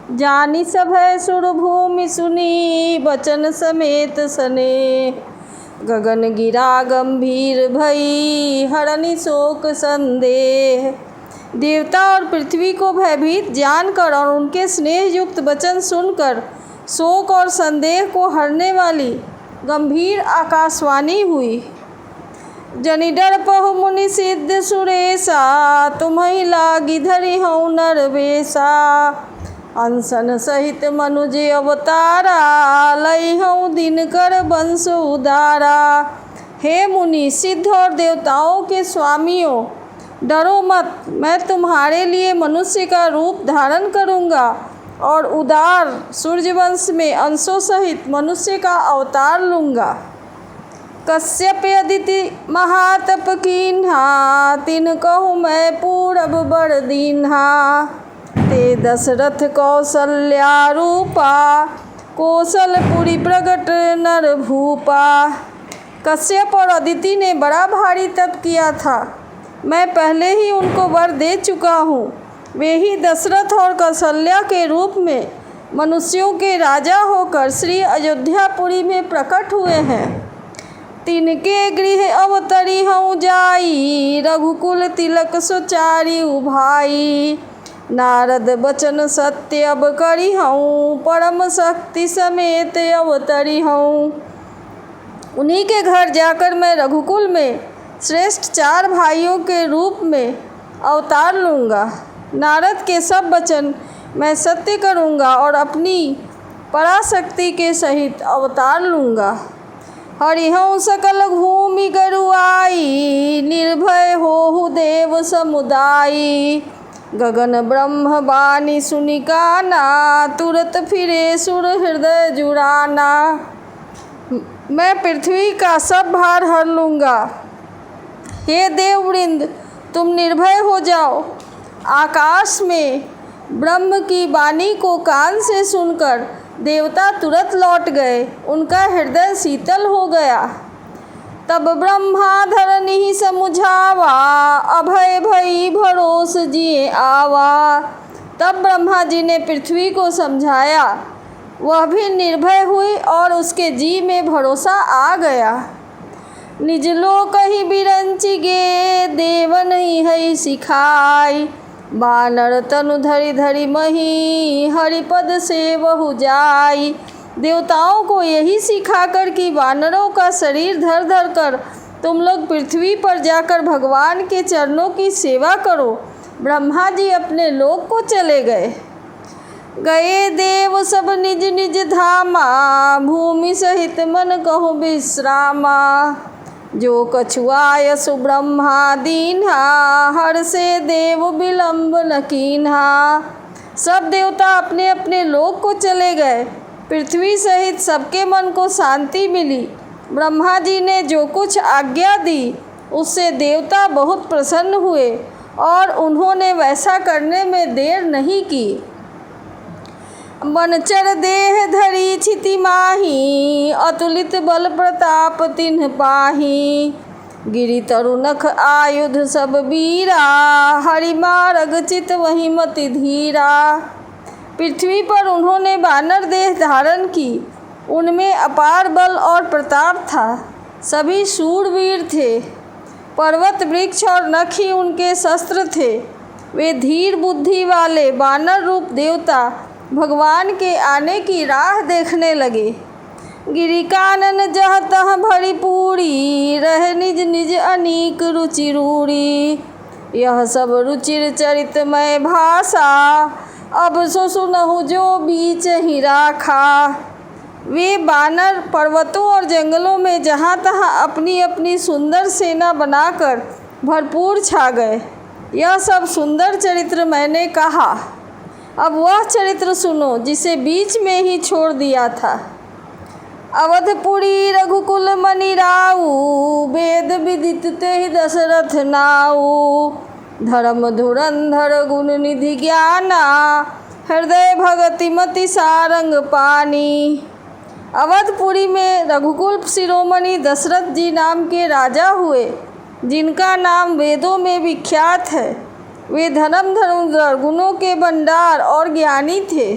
जानी सभय सुर भूमि सुनी बचन समेत सने। गगन गिरा गंभीर भई हरनि शोक संदेह। देवता और पृथ्वी को भयभीत जानकर और उनके स्नेह युक्त वचन सुनकर शोक और संदेह को हरने वाली गंभीर आकाशवाणी हुई। जनिडर पहु मुनि सिद्ध सुरेशा तुम्हि लागी धरि हऊँ नरवेशा। अनशन सहित मनुज अवतारा लई हऊँ दिनकर वंश उदारा। हे मुनि, सिद्ध और देवताओं के स्वामियों, डरो मत, मैं तुम्हारे लिए मनुष्य का रूप धारण करूँगा और उदार सूर्यवंश में अंशों सहित मनुष्य का अवतार लूँगा। कश्यप अदिति महातप कीन्हा तिन कहूँ मैं पूरब बड़ दीन्हा। ते दशरथ कौसल्या रूपा कौशलपुरी प्रगट नर भूपा। कश्यप और अदिति ने बड़ा भारी तप किया था। मैं पहले ही उनको वर दे चुका हूँ। वे ही दशरथ और कौशल्या के रूप में मनुष्यों के राजा होकर श्री अयोध्यापुरी में प्रकट हुए हैं। तिनके गृह अवतरी हऊँ जाई रघुकुल तिलक सुचारी उभाई। नारद बचन सत्य अब करी हऊँ परम शक्ति समेत अवतरी हऊँ। उन्हीं के घर जाकर मैं रघुकुल में श्रेष्ठ 4 भाइयों के रूप में अवतार लूँगा। नारद के सब वचन मैं सत्य करूँगा और अपनी पराशक्ति के सहित अवतार लूँगा। हरिहऊँ सकल भूमि गरुआई निर्भय होहु देव समुदायी। गगन ब्रह्म बानी सुनि काना तुरत फिरे सुर हृदय जुड़ाना। मैं पृथ्वी का सब भार हर लूँगा। हे देववृंद, तुम निर्भय हो जाओ। आकाश में ब्रह्म की वाणी को कान से सुनकर देवता तुरंत लौट गए। उनका हृदय शीतल हो गया। तब ब्रह्मा धरनी समुझावा अभय भई भरोस जिए आवा। तब ब्रह्मा जी ने पृथ्वी को समझाया, वह भी निर्भय हुई और उसके जी में भरोसा आ गया। निज लोक ही बिरंचि गे देव नहीं है सिखाई। बानर तनु धरि धरि मही हरिपद से बहु जाई। देवताओं को यही सिखाकर कि वानरों का शरीर धर धर कर तुम लोग पृथ्वी पर जाकर भगवान के चरणों की सेवा करो, ब्रह्मा जी अपने लोक को चले गए। गए देव सब निज निज धामा भूमि सहित मन कहो विश्रामा। जो कछुआय सुब्रह्मा दीन्हा हर से देव विलंब न कीन्हा। सब देवता अपने अपने लोक को चले गए। पृथ्वी सहित सबके मन को शांति मिली। ब्रह्मा जी ने जो कुछ आज्ञा दी उससे देवता बहुत प्रसन्न हुए और उन्होंने वैसा करने में देर नहीं की। बनचर देह धरी छिति माही अतुलित बल प्रताप तिन्ह पाही। गिरि तरु नख आयुध सब वीरा हरि मारग चित वही मति धीरा। पृथ्वी पर उन्होंने वानर देह धारण की। उनमें अपार बल और प्रताप था। सभी शूरवीर थे। पर्वत वृक्ष और नख ही उनके शस्त्र थे। वे धीर बुद्धि वाले वानर रूप देवता भगवान के आने की राह देखने लगे। गिरि कानन जह तह भरी पूरी रह निज निज अनीक रुचि रूरी। यह सब रुचिर चरितमय भाषा अब सो सुनहु जो बीच ही राखा। वे बानर पर्वतों और जंगलों में जहाँ तहाँ अपनी अपनी सुंदर सेना बनाकर भरपूर छा गए। यह सब सुंदर चरित्र मैंने कहा। अब वह चरित्र सुनो जिसे बीच में ही छोड़ दिया था। अवधपुरी रघुकुल मणि राऊ वेद विदित तेहि दशरथ नाऊ। धर्म धुरंधर गुण निधि ज्ञाना हृदय भगति मति सारंग पानी। अवधपुरी में रघुकुल शिरोमणि दशरथ जी नाम के राजा हुए, जिनका नाम वेदों में विख्यात है। वे धर्म धनुर्धर गुणों के भंडार और ज्ञानी थे।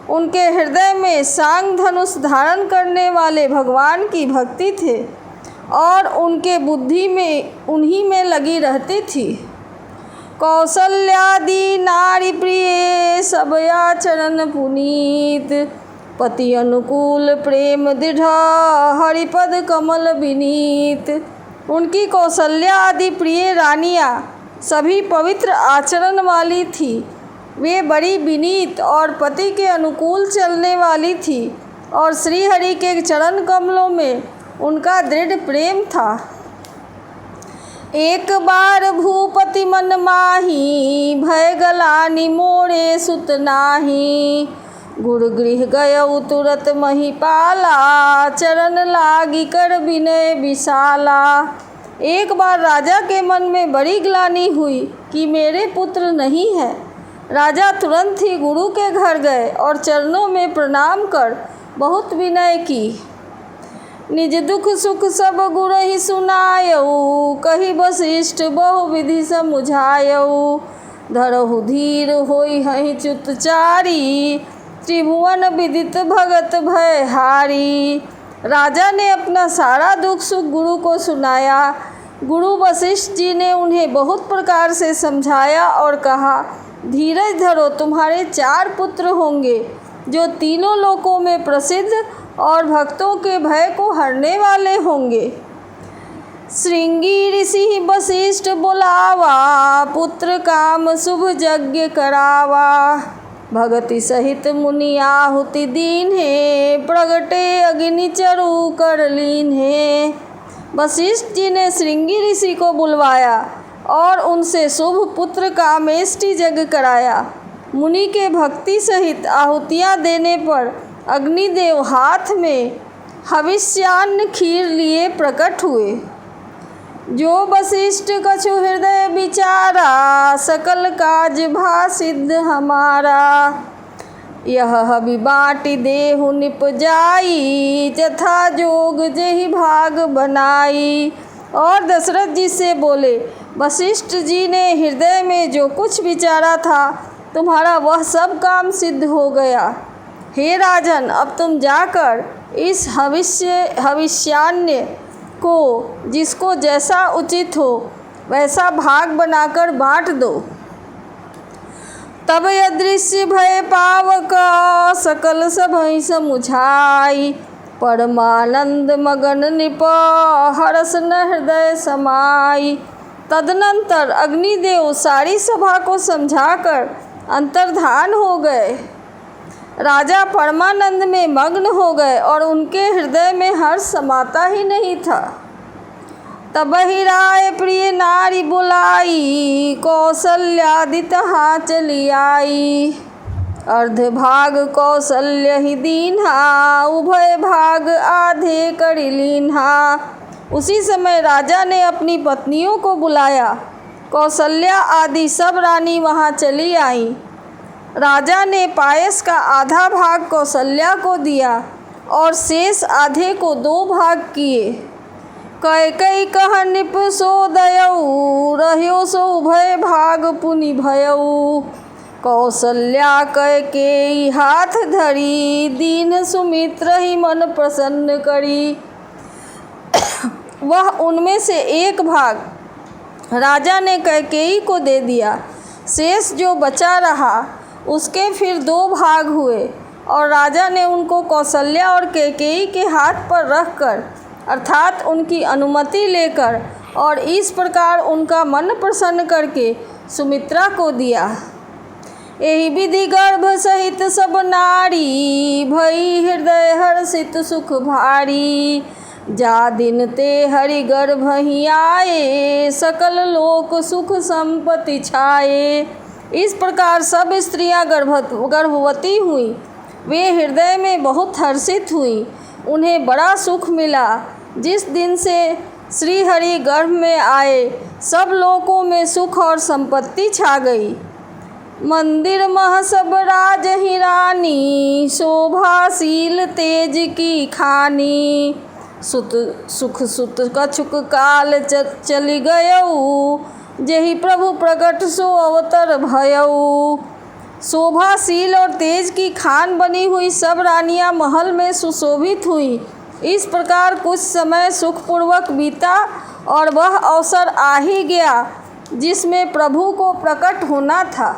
उनके हृदय में सांग धनुष धारण करने वाले भगवान की भक्ति थे और उनके बुद्धि में उन्हीं में लगी रहती थी। कौसल्यादि नारी प्रिय सब आचरण पुनीत, पति अनुकूल प्रेम दृढ़ हरिपद कमल विनीत। उनकी कौशल्या आदि प्रिय रानियाँ सभी पवित्र आचरण वाली थी। वे बड़ी विनीत और पति के अनुकूल चलने वाली थी और श्री हरि के चरण कमलों में उनका दृढ़ प्रेम था। एक बार भूपति मन माही, भय गलानि मोरे सुत नाही। गुरु गृह गयउ तुरत महिपाला, चरण लागी कर विनय विशाला। एक बार राजा के मन में बड़ी ग्लानि हुई कि मेरे पुत्र नहीं है। राजा तुरंत ही गुरु के घर गए और चरणों में प्रणाम कर बहुत विनय की। निज दुख सुख सब गुरु ही सुनायऊ, कही वशिष्ठ बहु विधि समुझायऊ। धरहु धीर होई हहि च्युतचारी, त्रिभुवन विदित भगत भयहारी। राजा ने अपना सारा दुख सुख गुरु को सुनाया। गुरु वशिष्ठ जी ने उन्हें बहुत प्रकार से समझाया और कहा, धीरज धरो, तुम्हारे 4 पुत्र होंगे जो तीनों लोकों में प्रसिद्ध और भक्तों के भय को हरने वाले होंगे। श्रृंगी ऋषि वशिष्ठ बुलावा, पुत्र काम शुभ यज्ञ करावा। भगति सहित मुनि आहुति दीन है, प्रगटे अग्नि चरु कर लीन है। वशिष्ठ जी ने श्रृंगी ऋषि को बुलवाया और उनसे शुभ पुत्र कामेष्टि यज्ञ कराया। मुनि के भक्ति सहित आहुतियाँ देने पर अग्निदेव हाथ में हविष्यान्न खीर लिए प्रकट हुए। जो वशिष्ठ कछु हृदय विचारा, सकल काज भा सिद्ध हमारा। यह हवि बाटी देहु निपजाई, जथा जोग जेहि भाग बनाई। और दशरथ जी से बोले, वशिष्ठ जी ने हृदय में जो कुछ विचारा था, तुम्हारा वह सब काम सिद्ध हो गया। हे राजन, अब तुम जाकर इस हविष्यान्न को जिसको जैसा उचित हो वैसा भाग बनाकर बांट दो। तब अदृश्य भय पावक, सकल सभई समुझाई। परमानंद मगन निप, हरस न हृदय समाई। तदनंतर अग्निदेव सारी सभा को समझाकर अंतर्धान हो गए। राजा परमानंद में मग्न हो गए और उनके हृदय में हर्ष समाता ही नहीं था। तब ही राय प्रिय नारी बुलाई, कौशल्यादि तहाँ चली आई। अर्ध भाग कौशल्य ही दीन्हा, उभय भाग आधे करि लीन्हा। उसी समय राजा ने अपनी पत्नियों को बुलाया। कौशल्या आदि सब रानी वहाँ चली आईं। राजा ने पायस का आधा भाग कौशल्या को दिया और शेष आधे को 2 भाग किए। कैकई कह निप सो दयऊ, रह्यो सो उभय भाग पुनि भयऊ। कौशल्या कैकेयी हाथ धरी, दीन सुमित्र ही मन प्रसन्न करी। वह उनमें से 1 भाग राजा ने कैकेयी को दे दिया। शेष जो बचा रहा उसके फिर 2 भाग हुए और राजा ने उनको कौशल्या और कैकेयी के हाथ पर रखकर, अर्थात उनकी अनुमति लेकर और इस प्रकार उनका मन प्रसन्न करके सुमित्रा को दिया। एहि विधि गर्भ सहित सब नारी, भई हृदय हर्षित सुख भारी। जा दिन ते हरि गर्भ ही आए, सकल लोक सुख संपत्ति छाए। इस प्रकार सब स्त्रियां गर्भवती हुई। वे हृदय में बहुत हर्षित हुई। उन्हें बड़ा सुख मिला। जिस दिन से श्री हरि गर्भ में आए, सब लोकों में सुख और संपत्ति छा गई। मंदिर मह सब राज ही रानी, शोभाशील तेज की खानी। सुख सुत कछुक काल चली गयऊ, जेहि प्रभु प्रकट सो अवतर भयऊ। शोभाशील और तेज की खान बनी हुई सब रानियां महल में सुशोभित हुईं। इस प्रकार कुछ समय सुखपूर्वक बीता और वह अवसर आ ही गया जिसमें प्रभु को प्रकट होना था।